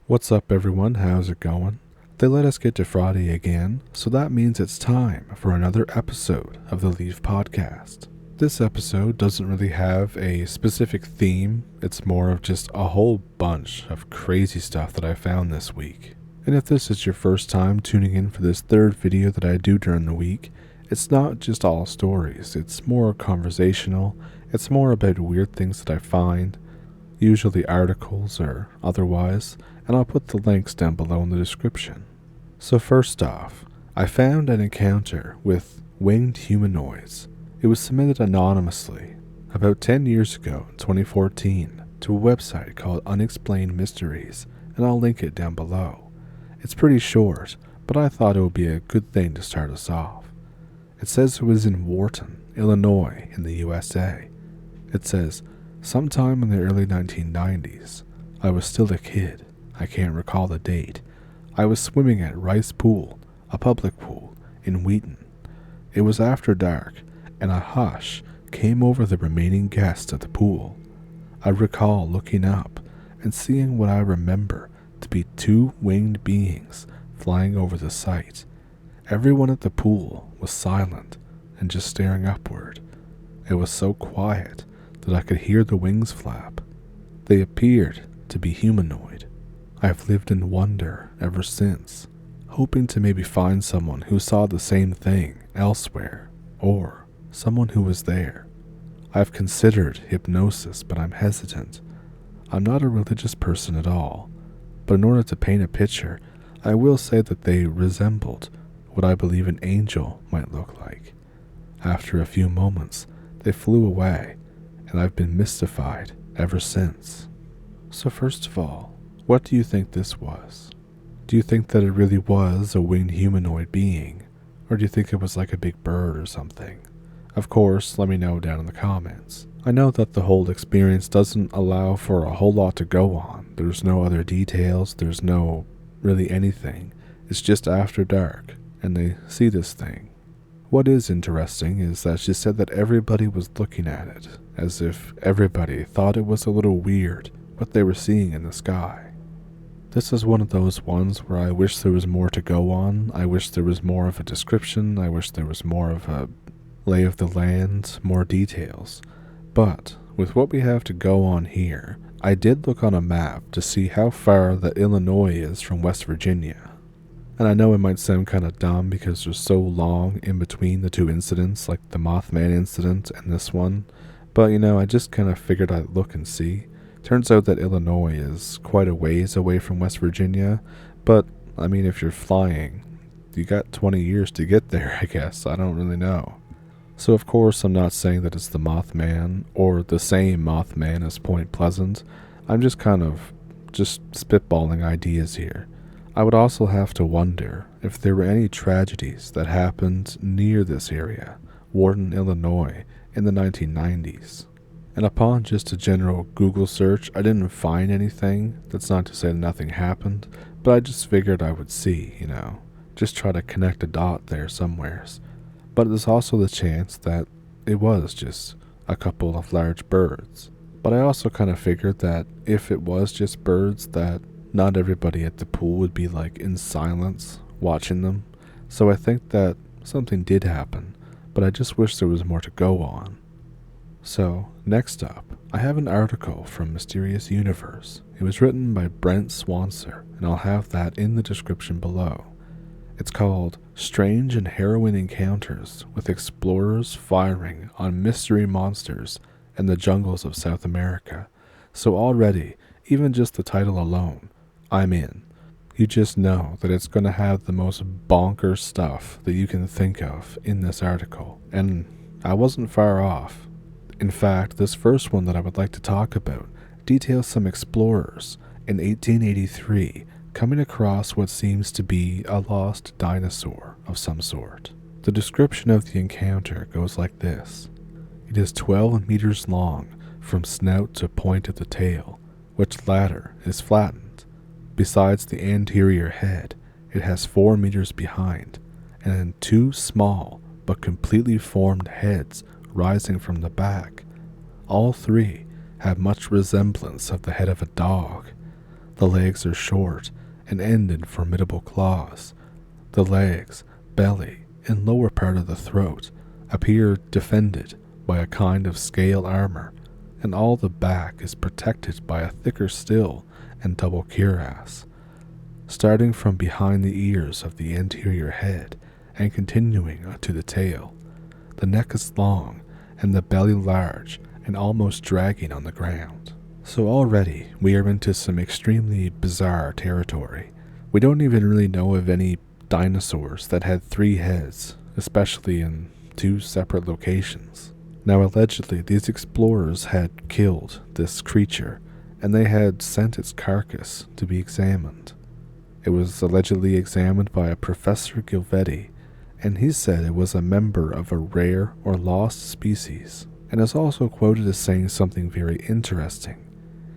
What's up, everyone? How's it going? They let us get to Friday again, so that means it's time for another episode of the TheLeaf podcast. This episode doesn't really have a specific theme, it's more of just a whole bunch of crazy stuff that I found this week. And if this is your first time tuning in for this third video that I do during the week, it's not just all stories, it's more conversational, it's more about weird things that I find, usually articles or otherwise, and I'll put the links down below in the description. So first off, I found an encounter with winged humanoids. It was submitted anonymously about 10 years ago in 2014 to a website called Unexplained Mysteries, and I'll link it down below. It's pretty short, but I thought it would be a good thing to start us off. It says it was in Wharton, Illinois in the USA. It says, sometime in the early 1990s, I was still a kid. I can't recall the date. I was swimming at Rice Pool, a public pool, in Wheaton. It was after dark, and a hush came over the remaining guests at the pool. I recall looking up and seeing what I remember to be two winged beings flying over the site. Everyone at the pool was silent and just staring upward. It was so quiet that I could hear the wings flap. They appeared to be humanoid. I've lived in wonder ever since, hoping to maybe find someone who saw the same thing elsewhere, or someone who was there. I've considered hypnosis, but I'm hesitant. I'm not a religious person at all, but in order to paint a picture, I will say that they resembled what I believe an angel might look like. After a few moments, they flew away, and I've been mystified ever since. So first of all, what do you think this was? Do you think that it really was a winged humanoid being, or do you think it was like a big bird or something? Of course, let me know down in the comments. I know that the whole experience doesn't allow for a whole lot to go on. There's no other details, there's no really anything. It's just after dark, and they see this thing. What is interesting is that she said that everybody was looking at it, as if everybody thought it was a little weird what they were seeing in the sky. This is one of those ones where I wish there was more to go on. I wish there was more of a description. I wish there was more of a lay of the land, more details. But with what we have to go on here, I did look on a map to see how far that Illinois is from West Virginia. And I know it might sound kind of dumb because there's so long in between the two incidents, like the Mothman incident and this one. But I just kind of figured I'd look and see. Turns out that Illinois is quite a ways away from West Virginia, but if you're flying, you got 20 years to get there, I guess. I don't really know. So of course I'm not saying that it's the Mothman or the same Mothman as Point Pleasant. I'm just kind of spitballing ideas here. I would also have to wonder if there were any tragedies that happened near this area, Wharton, Illinois, in the 1990s. And upon just a general Google search, I didn't find anything. That's not to say that nothing happened, but I just figured I would see, just try to connect a dot there somewheres. But there's also the chance that it was just a couple of large birds. But I also kind of figured that if it was just birds, that not everybody at the pool would be like in silence watching them. So I think that something did happen, but I just wish there was more to go on. So, next up, I have an article from Mysterious Universe. It was written by Brent Swanser, and I'll have that in the description below. It's called Strange and Harrowing Encounters with Explorers Firing on Mystery Monsters in the Jungles of South America. So already, even just the title alone, I'm in. You just know that it's going to have the most bonkers stuff that you can think of in this article, and I wasn't far off. In fact, this first one that I would like to talk about details some explorers in 1883 coming across what seems to be a lost dinosaur of some sort. The description of the encounter goes like this. It is 12 meters long from snout to point of the tail, which latter is flattened. Besides the anterior head, it has 4 meters behind, and two small but completely formed heads rising from the back. All three have much resemblance of the head of a dog. The legs are short and end in formidable claws. The legs, belly, and lower part of the throat appear defended by a kind of scale armor, and all the back is protected by a thicker still and double cuirass. Starting from behind the ears of the anterior head and continuing to the tail, the neck is long and the belly large and almost dragging on the ground. So already we are into some extremely bizarre territory. We don't even really know of any dinosaurs that had 3 heads, especially in 2 separate locations. Now allegedly these explorers had killed this creature and they had sent its carcass to be examined. It was allegedly examined by a Professor Gilvetti, and he said it was a member of a rare or lost species, and is also quoted as saying something very interesting.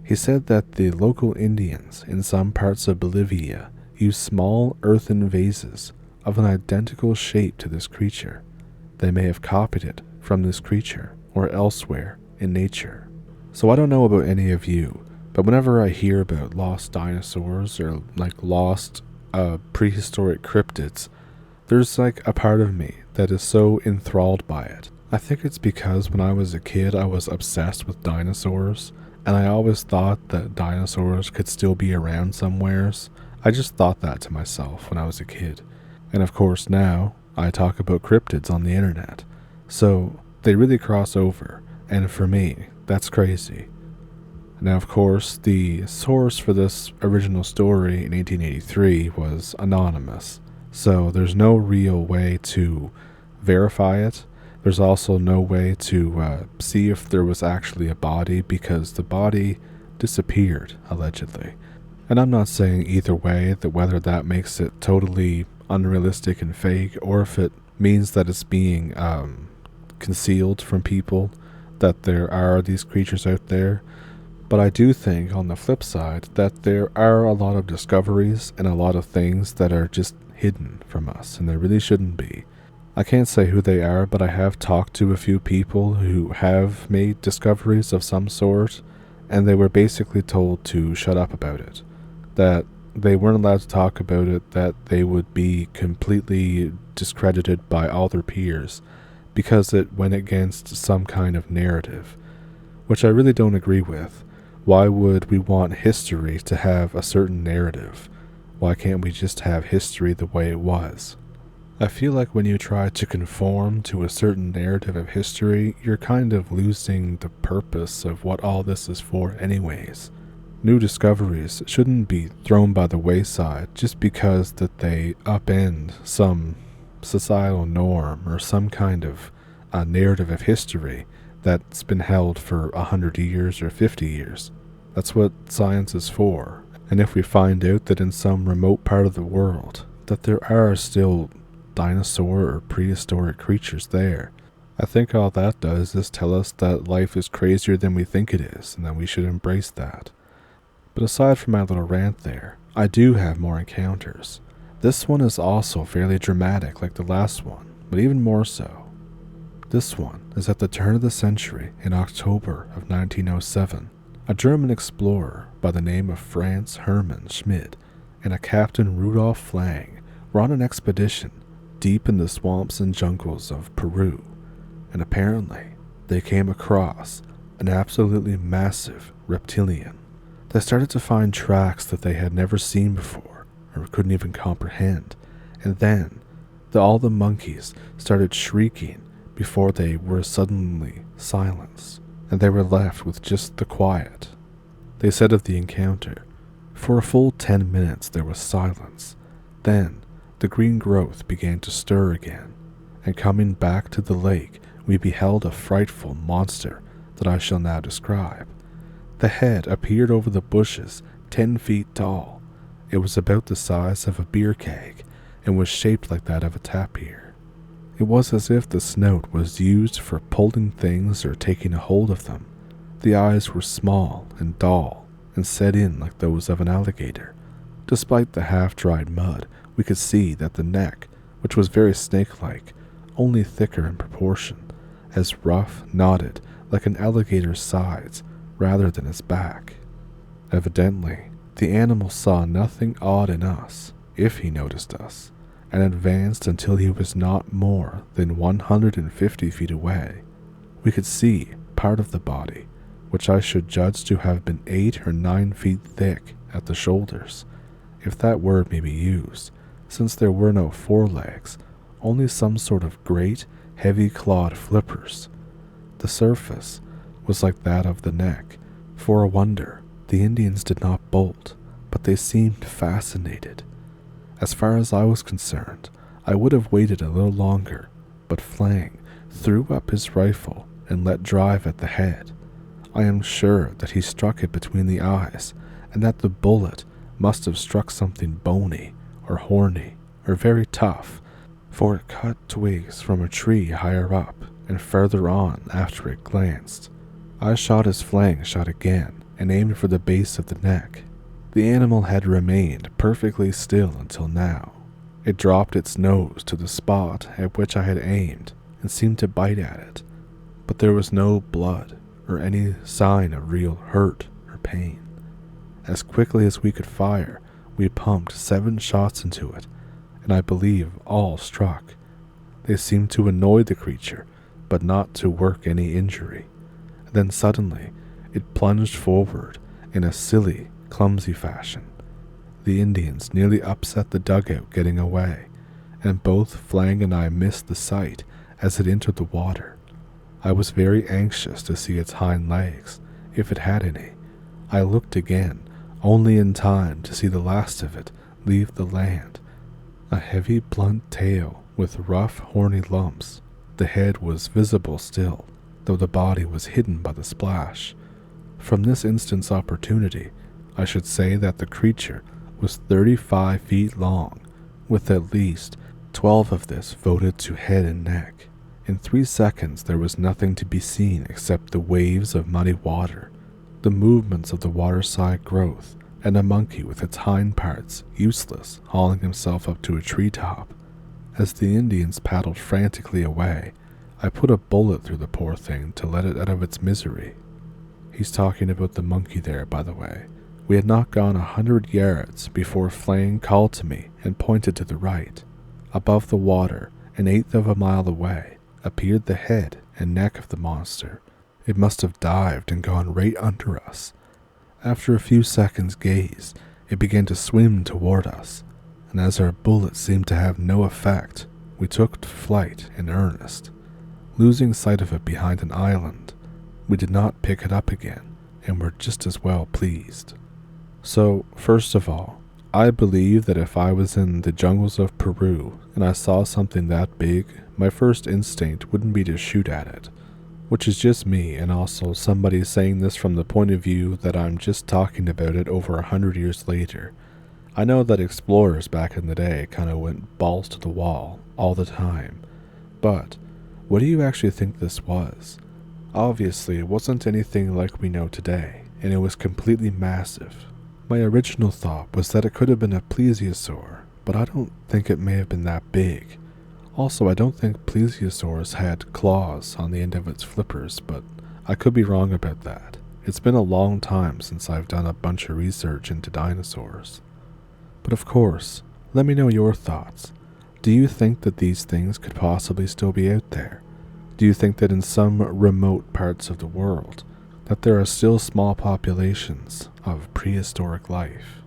He said that the local Indians in some parts of Bolivia use small earthen vases of an identical shape to this creature. They may have copied it from this creature or elsewhere in nature. So I don't know about any of you, but whenever I hear about lost dinosaurs or lost prehistoric cryptids, there's a part of me that is so enthralled by it. I think it's because when I was a kid I was obsessed with dinosaurs, and I always thought that dinosaurs could still be around somewheres. I just thought that to myself when I was a kid. And of course now I talk about cryptids on the internet, so they really cross over, and for me that's crazy. Now, of course, the source for this original story in 1883 was anonymous, so there's no real way to verify it. There's also no way to see if there was actually a body, because the body disappeared, allegedly. And I'm not saying either way that whether that makes it totally unrealistic and fake, or if it means that it's being concealed from people, that there are these creatures out there. But I do think, on the flip side, that there are a lot of discoveries and a lot of things that are just hidden from us, and they really shouldn't be. I can't say who they are, but I have talked to a few people who have made discoveries of some sort, and they were basically told to shut up about it. That they weren't allowed to talk about it, that they would be completely discredited by all their peers, because it went against some kind of narrative, which I really don't agree with. Why would we want history to have a certain narrative? Why can't we just have history the way it was? I feel like when you try to conform to a certain narrative of history, you're kind of losing the purpose of what all this is for anyways. New discoveries shouldn't be thrown by the wayside just because that they upend some societal norm or some kind of narrative of history that's been held for 100 years or 50 years. That's what science is for. And if we find out that in some remote part of the world that there are still dinosaur or prehistoric creatures there, I think all that does is tell us that life is crazier than we think it is, and that we should embrace that. But aside from my little rant there, I do have more encounters. This one is also fairly dramatic like the last one, but even more so. This one is at the turn of the century in October of 1907. A German explorer by the name of Franz Hermann Schmidt and a Captain Rudolf Flang were on an expedition deep in the swamps and jungles of Peru, and apparently they came across an absolutely massive reptilian. They started to find tracks that they had never seen before or couldn't even comprehend, and then all the monkeys started shrieking before they were suddenly silenced, and they were left with just the quiet. They said of the encounter, for a full 10 minutes there was silence. Then the green growth began to stir again, and coming back to the lake, we beheld a frightful monster that I shall now describe. The head appeared over the bushes 10 feet tall. It was about the size of a beer keg, and was shaped like that of a tapir. It was as if the snout was used for pulling things or taking a hold of them. The eyes were small and dull, and set in like those of an alligator. Despite the half-dried mud, we could see that the neck, which was very snake-like, only thicker in proportion, as rough, knotted, like an alligator's sides, rather than its back. Evidently, The animal saw nothing odd in us, if he noticed us, and advanced until he was not more than 150 feet away. We could see part of the body, which I should judge to have been 8 or 9 feet thick at the shoulders, if that word may be used, since there were no forelegs, only some sort of great, heavy-clawed flippers. The surface was like that of the neck. For a wonder, the Indians did not bolt, but they seemed fascinated. As far as I was concerned, I would have waited a little longer, but Flang threw up his rifle and let drive at the head. I am sure that he struck it between the eyes, and that the bullet must have struck something bony or horny or very tough, for it cut twigs from a tree higher up and further on after it glanced. I shot as Flang shot again and aimed for the base of the neck. The animal had remained perfectly still until now. It dropped its nose to the spot at which I had aimed and seemed to bite at it, but there was no blood or any sign of real hurt or pain. As quickly as we could fire, we pumped 7 shots into it, and I believe all struck. They seemed to annoy the creature, but not to work any injury. Then suddenly, it plunged forward in a silly, clumsy fashion. The Indians nearly upset the dugout getting away, and both Flang and I missed the sight as it entered the water. I was very anxious to see its hind legs, if it had any. I looked again, only in time to see the last of it leave the land. A heavy, blunt tail with rough, horny lumps. The head was visible still, though the body was hidden by the splash. From this instant's opportunity, I should say that the creature was 35 feet long, with at least 12 of this voted to head and neck. In 3 seconds there was nothing to be seen except the waves of muddy water, the movements of the waterside growth, and a monkey with its hind parts useless hauling himself up to a treetop. As the Indians paddled frantically away, I put a bullet through the poor thing to let it out of its misery. He's talking about the monkey there, by the way. We had not gone 100 yards before Flang called to me and pointed to the right. Above the water, an 1/8 of a mile away, appeared the head and neck of the monster. It must have dived and gone right under us. After a few seconds' gaze, it began to swim toward us, and as our bullets seemed to have no effect, we took to flight in earnest. Losing sight of it behind an island, we did not pick it up again, and were just as well pleased. So, first of all, I believe that if I was in the jungles of Peru and I saw something that big, my first instinct wouldn't be to shoot at it, which is just me, and also somebody saying this from the point of view that I'm just talking about it over 100 years later. I know that explorers back in the day kind of went balls to the wall all the time, but what do you actually think this was? Obviously, it wasn't anything like we know today, and it was completely massive. My original thought was that it could have been a plesiosaur, but I don't think it may have been that big. Also, I don't think plesiosaurs had claws on the end of its flippers, but I could be wrong about that. It's been a long time since I've done a bunch of research into dinosaurs. But of course, let me know your thoughts. Do you think that these things could possibly still be out there? Do you think that in some remote parts of the world, that there are still small populations of prehistoric life?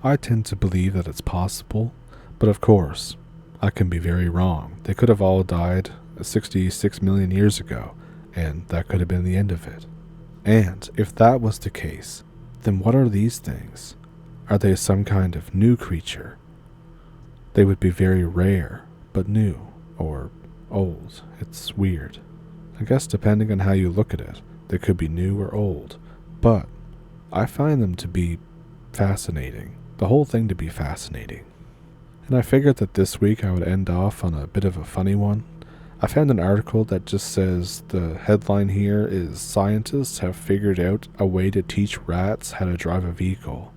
I tend to believe that it's possible, but of course, I can be very wrong. They could have all died 66 million years ago, and that could have been the end of it. And if that was the case, then what are these things? Are they some kind of new creature? They would be very rare, but new, or old. It's weird. I guess depending on how you look at it, they could be new or old, but I find them to be fascinating. The whole thing to be fascinating. And I figured that this week I would end off on a bit of a funny one. I found an article that just says the headline here is "Scientists have figured out a way to teach rats how to drive a vehicle."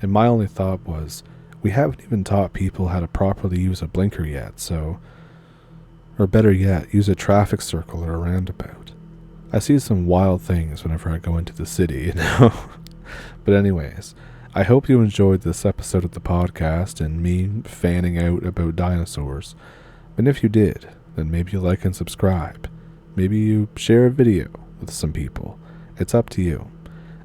And my only thought was, we haven't even taught people how to properly use a blinker yet, or better yet, use a traffic circle or a roundabout. I see some wild things whenever I go into the city, you know? But anyways, I hope you enjoyed this episode of the podcast and me fanning out about dinosaurs. And if you did, then maybe you like and subscribe. Maybe you share a video with some people. It's up to you.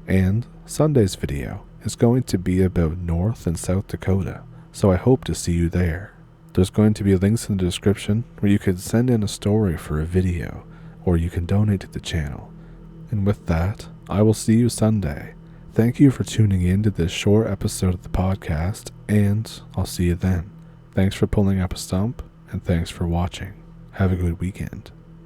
And Sunday's video is going to be about North and South Dakota, so I hope to see you there. There's going to be links in the description where you could send in a story for a video, or you can donate to the channel. And with that, I will see you Sunday. Thank you for tuning in to this short episode of the podcast, and I'll see you then. Thanks for pulling up a stump, and thanks for watching. Have a good weekend.